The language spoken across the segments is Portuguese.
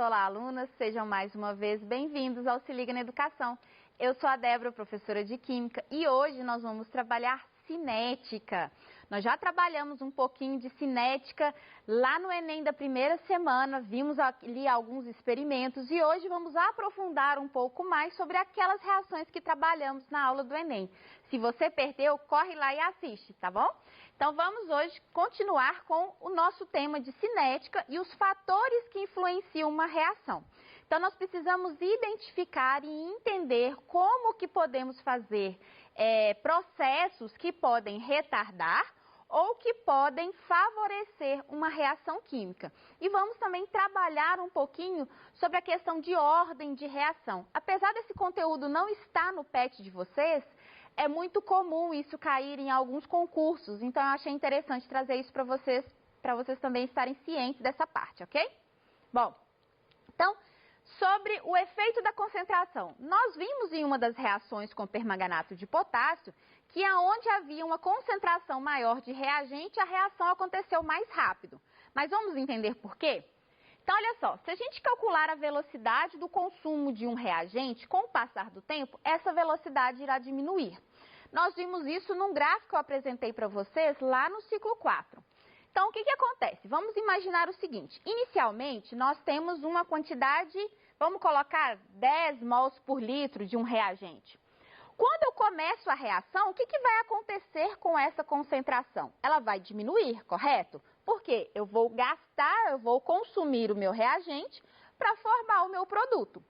olá, alunas, sejam mais uma vez bem-vindos ao Se Liga na Educação. Eu sou a Débora, professora de Química, e hoje nós vamos trabalhar cinética. Nós já trabalhamos um pouquinho de cinética lá no Enem da primeira semana, vimos ali alguns experimentos e hoje vamos aprofundar um pouco mais sobre aquelas reações que trabalhamos na aula do Enem. Se você perdeu, corre lá e assiste, tá bom? Então vamos hoje continuar com o nosso tema de cinética e os fatores que influenciam uma reação. Então nós precisamos identificar e entender como que podemos fazer processos que podem retardar ou que podem favorecer uma reação química. E vamos também trabalhar um pouquinho sobre a questão de ordem de reação. Apesar desse conteúdo não estar no PET de vocês, é muito comum isso cair em alguns concursos, então eu achei interessante trazer isso para vocês também estarem cientes dessa parte, ok? Bom, então, sobre o efeito da concentração. Nós vimos em uma das reações com permanganato de potássio que aonde havia uma concentração maior de reagente, a reação aconteceu mais rápido. Mas vamos entender por quê? Então, olha só, se a gente calcular a velocidade do consumo de um reagente, com o passar do tempo, essa velocidade irá diminuir. Nós vimos isso num gráfico que eu apresentei para vocês lá no ciclo 4. Então, o que acontece? Vamos imaginar o seguinte, inicialmente nós temos uma quantidade, vamos colocar 10 mols por litro de um reagente. Quando eu começo a reação, o que vai acontecer com essa concentração? Ela vai diminuir, correto? Porque eu vou consumir o meu reagente para formar o meu produto.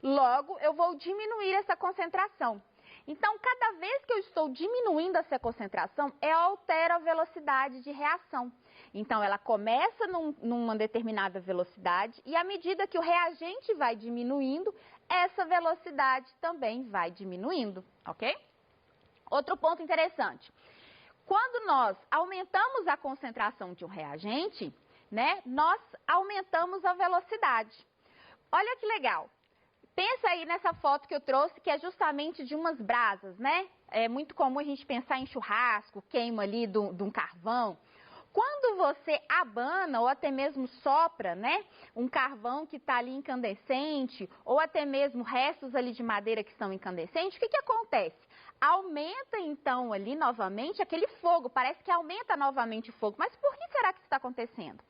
Logo, eu vou diminuir essa concentração. Então, cada vez que eu estou diminuindo essa concentração, eu altero a velocidade de reação. Então, ela começa numa determinada velocidade e à medida que o reagente vai diminuindo, essa velocidade também vai diminuindo, ok? Outro ponto interessante. Quando nós aumentamos a concentração de um reagente, né, nós aumentamos a velocidade. Olha que legal. Pensa aí nessa foto que eu trouxe, que é justamente de umas brasas, né? É muito comum a gente pensar em churrasco, queima ali de um carvão. Quando você abana ou até mesmo sopra, né, um carvão que está ali incandescente ou até mesmo restos ali de madeira que estão incandescentes, o que acontece? Aumenta então ali novamente aquele fogo, parece que aumenta novamente o fogo. Mas por que será que isso está acontecendo?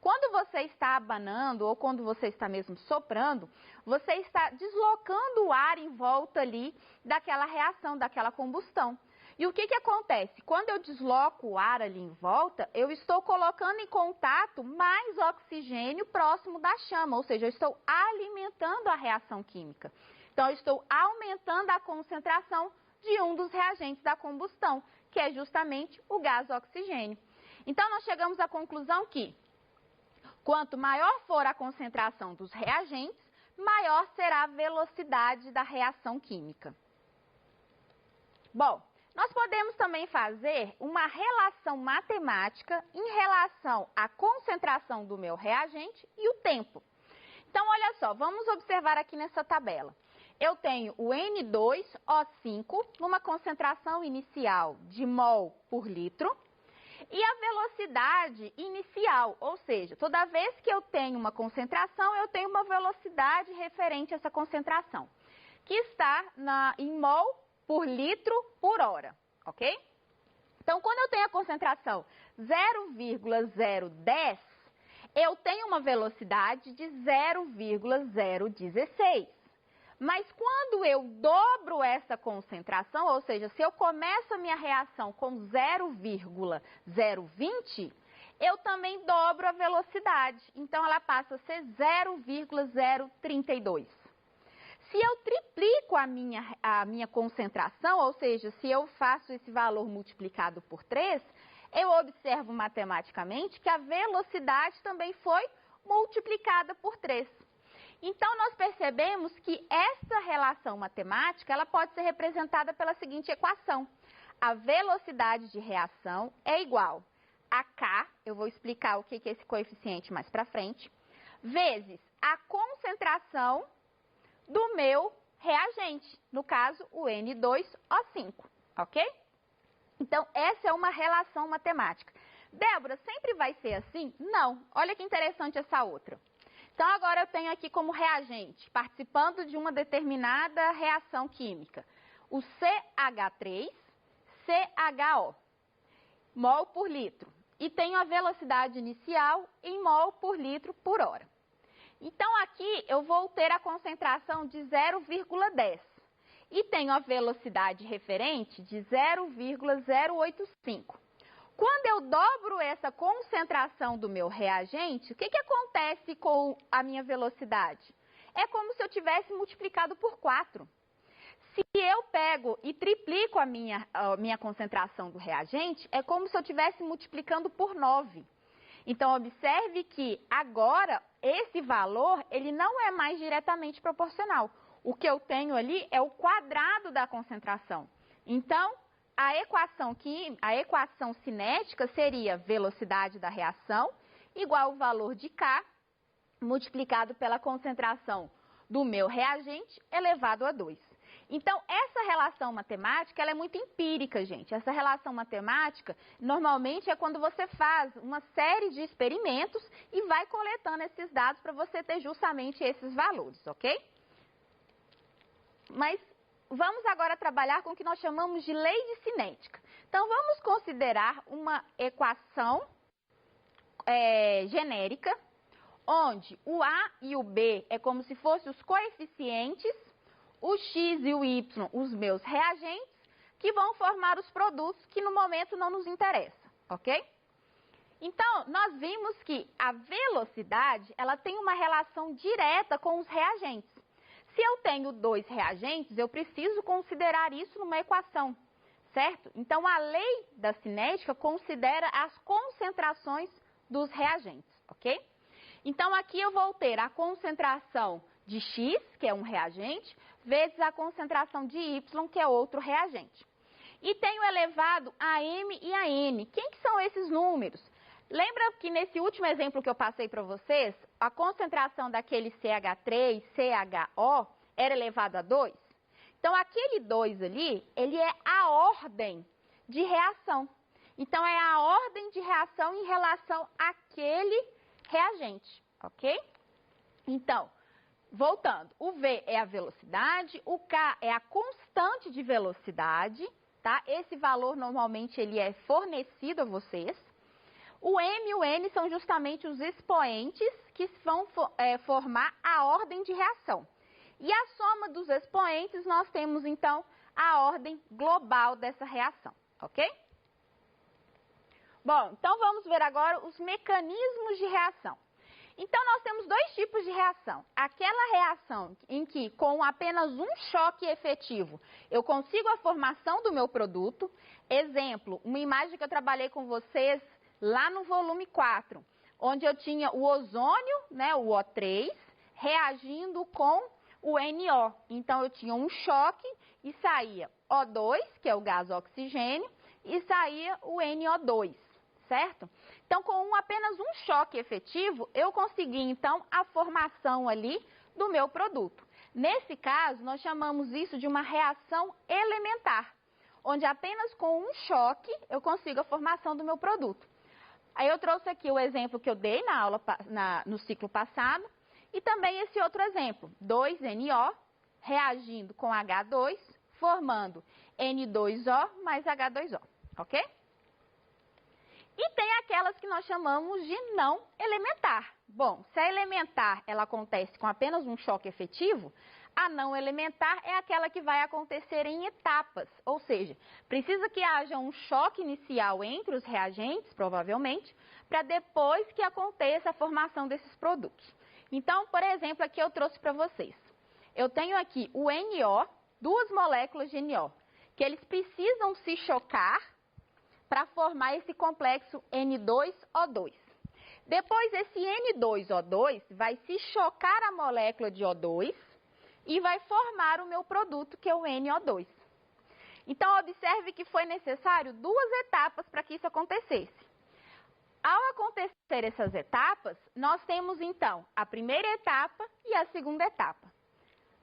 Quando você está abanando ou quando você está mesmo soprando, você está deslocando o ar em volta ali daquela reação, daquela combustão. E o que acontece? Quando eu desloco o ar ali em volta, eu estou colocando em contato mais oxigênio próximo da chama, ou seja, eu estou alimentando a reação química. Então, eu estou aumentando a concentração de um dos reagentes da combustão, que é justamente o gás oxigênio. Então, nós chegamos à conclusão que quanto maior for a concentração dos reagentes, maior será a velocidade da reação química. Bom, nós podemos também fazer uma relação matemática em relação à concentração do meu reagente e o tempo. Então, olha só, vamos observar aqui nessa tabela. Eu tenho o N2O5 numa concentração inicial de mol por litro e a velocidade inicial, ou seja, toda vez que eu tenho uma concentração, eu tenho uma velocidade referente a essa concentração, que está em mol por litro por hora, ok? Então, quando eu tenho a concentração 0,010, eu tenho uma velocidade de 0,016. Mas quando eu dobro essa concentração, ou seja, se eu começo a minha reação com 0,020, eu também dobro a velocidade. Então, ela passa a ser 0,032. Se eu triplico a minha concentração, ou seja, se eu faço esse valor multiplicado por 3, eu observo matematicamente que a velocidade também foi multiplicada por 3. Então, nós percebemos que essa relação matemática ela pode ser representada pela seguinte equação. A velocidade de reação é igual a K, eu vou explicar o que é esse coeficiente mais para frente, vezes a concentração do meu reagente, no caso, o N2O5, ok? Então, essa é uma relação matemática. Débora, sempre vai ser assim? Não. Olha que interessante essa outra. Então, agora eu tenho aqui como reagente, participando de uma determinada reação química, o CH3, CHO, mol por litro. E tenho a velocidade inicial em mol por litro por hora. Então, aqui eu vou ter a concentração de 0,10 e tenho a velocidade referente de 0,085. Quando eu dobro essa concentração do meu reagente, o que acontece com a minha velocidade? É como se eu tivesse multiplicado por 4. Se eu pego e triplico a minha concentração do reagente, é como se eu estivesse multiplicando por 9. Então, observe que agora esse valor ele não é mais diretamente proporcional. O que eu tenho ali é o quadrado da concentração. Então, a equação cinética seria velocidade da reação igual ao valor de K multiplicado pela concentração do meu reagente elevado a 2. Então, essa relação matemática ela é muito empírica, gente. Essa relação matemática, normalmente, é quando você faz uma série de experimentos e vai coletando esses dados para você ter justamente esses valores, ok? Mas vamos agora trabalhar com o que nós chamamos de lei de cinética. Então, vamos considerar uma equação genérica, onde o A e o B é como se fossem os coeficientes, o X e o Y, os meus reagentes, que vão formar os produtos que no momento não nos interessam, ok? Então, nós vimos que a velocidade, ela tem uma relação direta com os reagentes. Se eu tenho 2 reagentes, eu preciso considerar isso numa equação, certo? Então, a lei da cinética considera as concentrações dos reagentes, ok? Então, aqui eu vou ter a concentração de X, que é um reagente, vezes a concentração de Y, que é outro reagente. E tenho elevado a M e a N. Quem que são esses números? Lembra que nesse último exemplo que eu passei para vocês, a concentração daquele CH3, CHO, era elevado a 2? Então, aquele 2 ali, ele é a ordem de reação. Então, é a ordem de reação em relação àquele reagente, ok? Então, voltando, o V é a velocidade, o K é a constante de velocidade, tá? Esse valor normalmente ele é fornecido a vocês. O M e o N são justamente os expoentes que vão formar a ordem de reação. E a soma dos expoentes, nós temos então a ordem global dessa reação, ok? Bom, então vamos ver agora os mecanismos de reação. Então, nós temos 2 tipos de reação. Aquela reação em que, com apenas um choque efetivo, eu consigo a formação do meu produto. Exemplo, uma imagem que eu trabalhei com vocês lá no volume 4, onde eu tinha o ozônio, né, o O3, reagindo com o NO. Então, eu tinha um choque e saía O2, que é o gás oxigênio, e saía o NO2, certo? Então, com apenas um choque efetivo, eu consegui, então, a formação ali do meu produto. Nesse caso, nós chamamos isso de uma reação elementar, onde apenas com um choque eu consigo a formação do meu produto. Aí eu trouxe aqui o exemplo que eu dei na aula, no ciclo passado, e também esse outro exemplo, 2NO reagindo com H2, formando N2O mais H2O, ok? E tem aquelas que nós chamamos de não elementar. Bom, se a elementar ela acontece com apenas um choque efetivo, a não elementar é aquela que vai acontecer em etapas, ou seja, precisa que haja um choque inicial entre os reagentes, provavelmente, para depois que aconteça a formação desses produtos. Então, por exemplo, aqui eu trouxe para vocês. Eu tenho aqui o NO, 2 moléculas de NO, que eles precisam se chocar para formar esse complexo N2O2. Depois, esse N2O2 vai se chocar a molécula de O2 e vai formar o meu produto, que é o NO2. Então, observe que foi necessário 2 etapas para que isso acontecesse. Ao acontecer essas etapas, nós temos, então, a primeira etapa e a segunda etapa.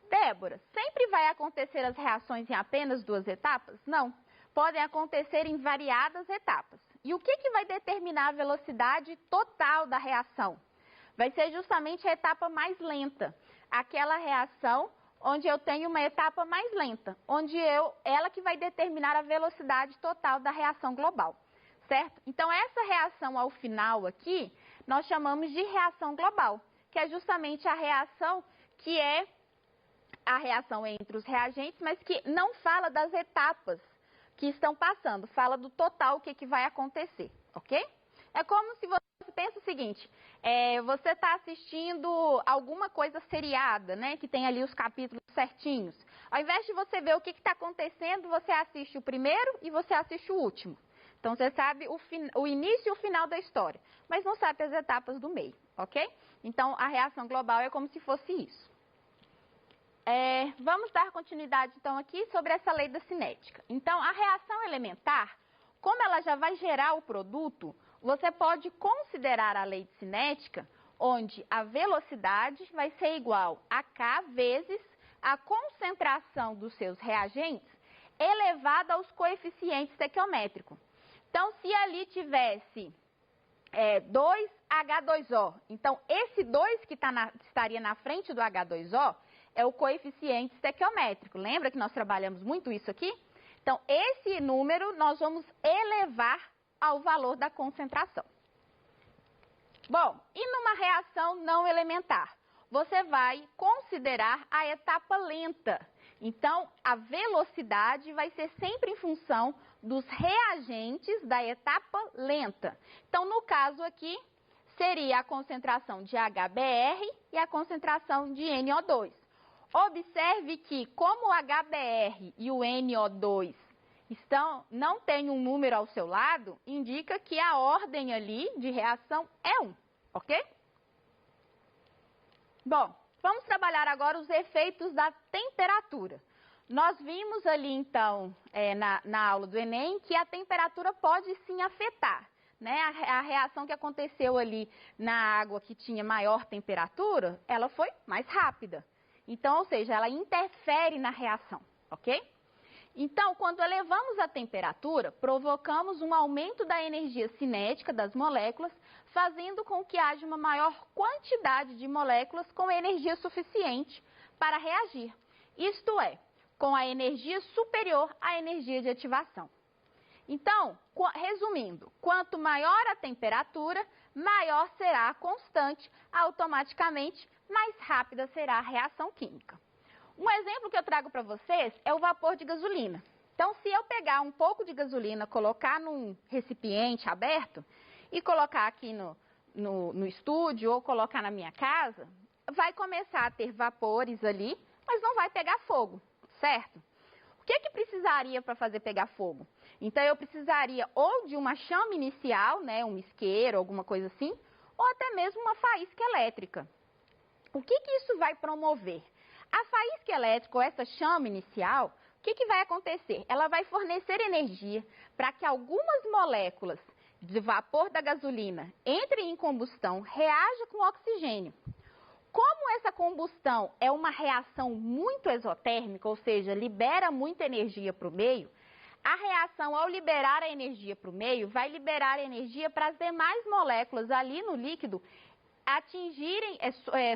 Débora, sempre vai acontecer as reações em apenas 2 etapas? Não. Podem acontecer em variadas etapas. E o que vai determinar a velocidade total da reação? vai ser justamente a etapa mais lenta. Aquela reação onde eu tenho uma etapa mais lenta, onde ela que vai determinar a velocidade total da reação global, certo? Então, essa reação ao final aqui, nós chamamos de reação global, que é justamente a reação que é a reação entre os reagentes, mas que não fala das etapas que estão passando, fala do total, o que vai acontecer, ok? É como se você pensa o seguinte, você está assistindo alguma coisa seriada, né, que tem ali os capítulos certinhos. Ao invés de você ver o que está acontecendo, você assiste o primeiro e você assiste o último. Então, você sabe o início e o final da história, mas não sabe as etapas do meio, ok? Então, a reação global é como se fosse isso. Vamos dar continuidade, então, aqui sobre essa lei da cinética. Então, a reação elementar, como ela já vai gerar o produto, você pode considerar a lei de cinética, onde a velocidade vai ser igual a K vezes a concentração dos seus reagentes elevada aos coeficientes estequiométricos. Então, se ali tivesse 2H2O, então esse 2 que estaria na frente do H2O é o coeficiente estequiométrico. Lembra que nós trabalhamos muito isso aqui? Então, esse número nós vamos elevar ao valor da concentração. Bom, e numa reação não elementar? Você vai considerar a etapa lenta. Então, a velocidade vai ser sempre em função dos reagentes da etapa lenta. Então, no caso aqui, seria a concentração de HBr e a concentração de NO2. Observe que, como o HBr e o NO2 não tem um número ao seu lado, indica que a ordem ali de reação é 1, ok? Bom, vamos trabalhar agora os efeitos da temperatura. Nós vimos ali, então, na aula do Enem, que a temperatura pode sim afetar, né? A reação que aconteceu ali na água que tinha maior temperatura, ela foi mais rápida. Então, ou seja, ela interfere na reação, ok? Então, quando elevamos a temperatura, provocamos um aumento da energia cinética das moléculas, fazendo com que haja uma maior quantidade de moléculas com energia suficiente para reagir. Isto é, com a energia superior à energia de ativação. Então, resumindo, quanto maior a temperatura, maior será a constante, automaticamente mais rápida será a reação química. Um exemplo que eu trago para vocês é o vapor de gasolina. Então, se eu pegar um pouco de gasolina, colocar num recipiente aberto e colocar aqui no estúdio ou colocar na minha casa, vai começar a ter vapores ali, mas não vai pegar fogo, certo? O que precisaria para fazer pegar fogo? Então, eu precisaria ou de uma chama inicial, né, um isqueiro, alguma coisa assim, ou até mesmo uma faísca elétrica. O que isso vai promover? A faísca elétrica, ou essa chama inicial, o que vai acontecer? Ela vai fornecer energia para que algumas moléculas de vapor da gasolina entrem em combustão, reajam com oxigênio. Como essa combustão é uma reação muito exotérmica, ou seja, libera muita energia para o meio, a reação, ao liberar a energia para o meio, vai liberar energia para as demais moléculas ali no líquido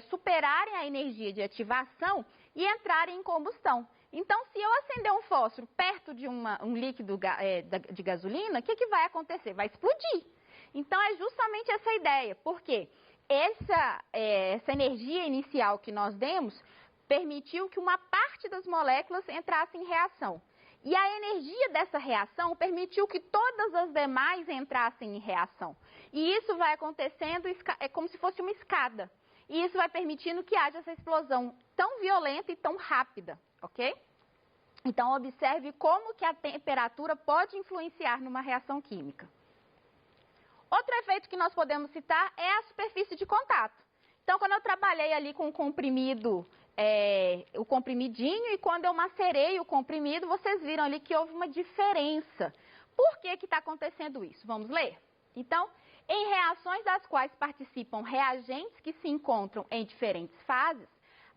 superarem a energia de ativação e entrarem em combustão. Então, se eu acender um fósforo perto de um líquido de gasolina, o que vai acontecer? Vai explodir. Então, é justamente essa ideia, porque essa energia inicial que nós demos permitiu que uma parte das moléculas entrasse em reação. E a energia dessa reação permitiu que todas as demais entrassem em reação. E isso vai acontecendo, é como se fosse uma escada. E isso vai permitindo que haja essa explosão tão violenta e tão rápida, ok? Então, observe como que a temperatura pode influenciar numa reação química. Outro efeito que nós podemos citar é a superfície de contato. Então, quando eu trabalhei ali com o comprimido, o comprimidinho, e quando eu macerei o comprimido, vocês viram ali que houve uma diferença. Por que está acontecendo isso? Vamos ler? Então, em reações das quais participam reagentes que se encontram em diferentes fases,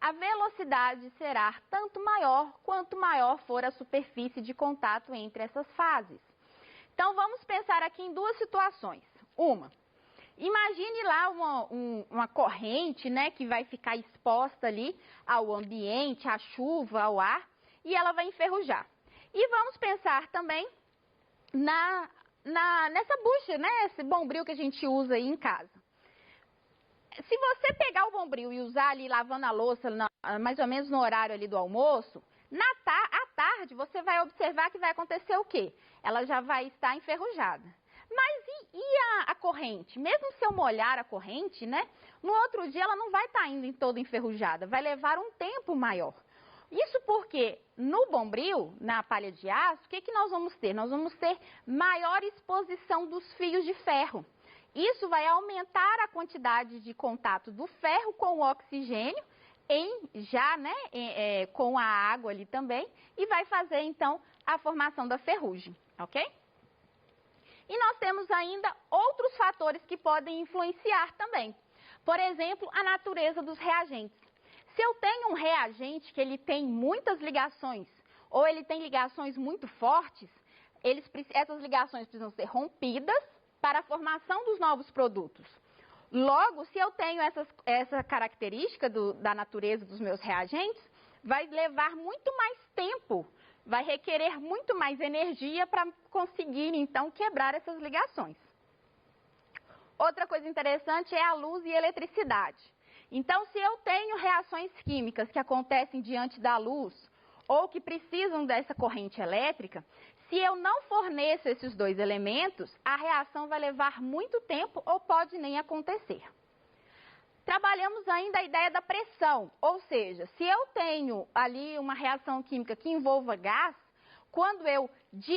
a velocidade será tanto maior quanto maior for a superfície de contato entre essas fases. Então, vamos pensar aqui em duas situações. Uma, imagine lá uma uma corrente, né, que vai ficar exposta ali ao ambiente, à chuva, ao ar, e ela vai enferrujar. E vamos pensar também nessa bucha, né, esse bombril que a gente usa aí em casa. Se você pegar o bombril e usar ali lavando a louça, mais ou menos no horário ali do almoço, à tarde você vai observar que vai acontecer o quê? Ela já vai estar enferrujada. Mas e a corrente? Mesmo se eu molhar a corrente, né? No outro dia ela não vai estar indo em toda enferrujada, vai levar um tempo maior. Isso porque no bombril, na palha de aço, o que nós vamos ter? Nós vamos ter maior exposição dos fios de ferro. Isso vai aumentar a quantidade de contato do ferro com o oxigênio, com a água ali também, e vai fazer então a formação da ferrugem, ok? E nós temos ainda outros fatores que podem influenciar também. Por exemplo, a natureza dos reagentes. Se eu tenho um reagente que ele tem muitas ligações, ou ele tem ligações muito fortes, essas ligações precisam ser rompidas para a formação dos novos produtos. Logo, se eu tenho essa característica da natureza dos meus reagentes, vai levar muito mais tempo, vai requerer muito mais energia para conseguir, então, quebrar essas ligações. Outra coisa interessante é a luz e a eletricidade. Então, se eu tenho reações químicas que acontecem diante da luz ou que precisam dessa corrente elétrica, se eu não forneço esses dois elementos, a reação vai levar muito tempo ou pode nem acontecer. Trabalhamos ainda a ideia da pressão, ou seja, se eu tenho ali uma reação química que envolva gás, quando eu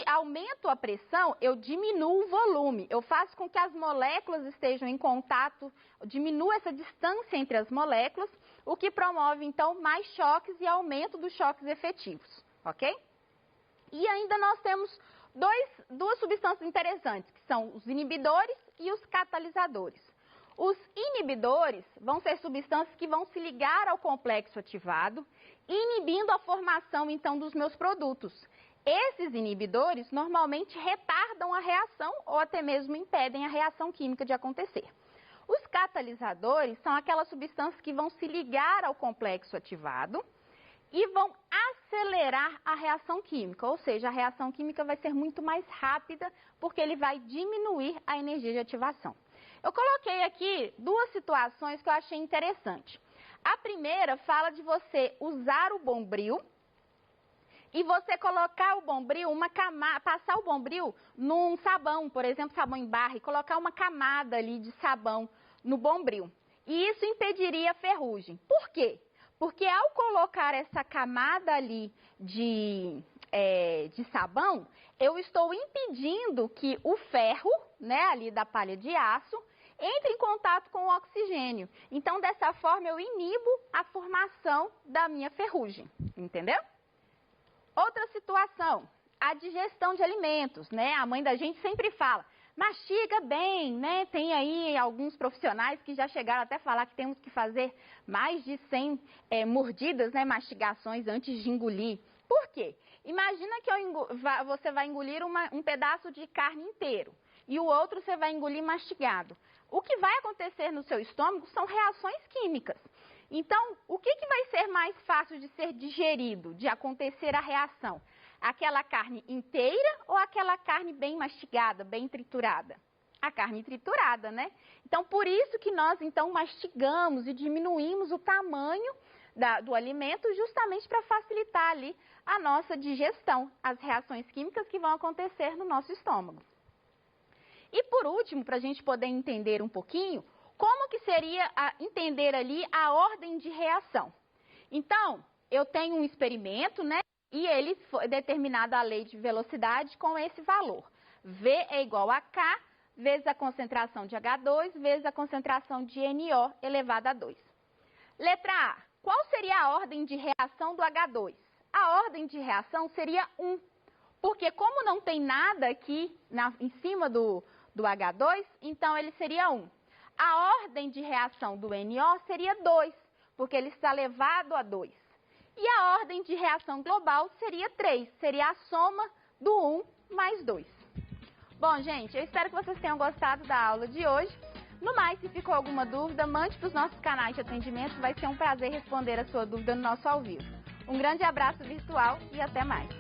aumento a pressão, eu diminuo o volume, eu faço com que as moléculas estejam em contato, diminuo essa distância entre as moléculas, o que promove então mais choques e aumento dos choques efetivos, ok? E ainda nós temos duas substâncias interessantes, que são os inibidores e os catalisadores. Os inibidores vão ser substâncias que vão se ligar ao complexo ativado, inibindo a formação, então, dos meus produtos. Esses inibidores normalmente retardam a reação ou até mesmo impedem a reação química de acontecer. Os catalisadores são aquelas substâncias que vão se ligar ao complexo ativado e vão acelerar a reação química, ou seja, a reação química vai ser muito mais rápida porque ele vai diminuir a energia de ativação. Eu coloquei aqui duas situações que eu achei interessante. A primeira fala de você usar o bombril e você colocar o bombril, passar o bombril num sabão, por exemplo, sabão em barra, e colocar uma camada ali de sabão no bombril. E isso impediria a ferrugem. Por quê? Porque ao colocar essa camada ali de sabão, eu estou impedindo que o ferro, né, ali da palha de aço, entre em contato com o oxigênio. Então, dessa forma, eu inibo a formação da minha ferrugem, entendeu? Outra situação, a digestão de alimentos, né? A mãe da gente sempre fala, mastiga bem, né? Tem aí alguns profissionais que já chegaram até a falar que temos que fazer mais de 100 mordidas, né? Mastigações antes de engolir. Por quê? Imagina que você vai engolir um pedaço de carne inteiro e o outro você vai engolir mastigado. O que vai acontecer no seu estômago são reações químicas. Então, o que vai ser mais fácil de ser digerido, de acontecer a reação? Aquela carne inteira ou aquela carne bem mastigada, bem triturada? A carne triturada, né? Então, por isso que nós, então, mastigamos e diminuímos o tamanho do alimento justamente para facilitar ali a nossa digestão, as reações químicas que vão acontecer no nosso estômago. E por último, para a gente poder entender um pouquinho, como que seria entender ali a ordem de reação? Então, eu tenho um experimento, né? E ele foi determinada a lei de velocidade com esse valor. V é igual a K vezes a concentração de H2 vezes a concentração de NO elevado a 2. Letra A. Qual seria a ordem de reação do H2? A ordem de reação seria 1. Porque como não tem nada aqui em cima do H2, então ele seria 1. A ordem de reação do NO seria 2, porque ele está elevado a 2. E a ordem de reação global seria 3, seria a soma do 1 mais 2. Bom, gente, eu espero que vocês tenham gostado da aula de hoje. No mais, se ficou alguma dúvida, mande para os nossos canais de atendimento, vai ser um prazer responder a sua dúvida no nosso ao vivo. Um grande abraço virtual e até mais!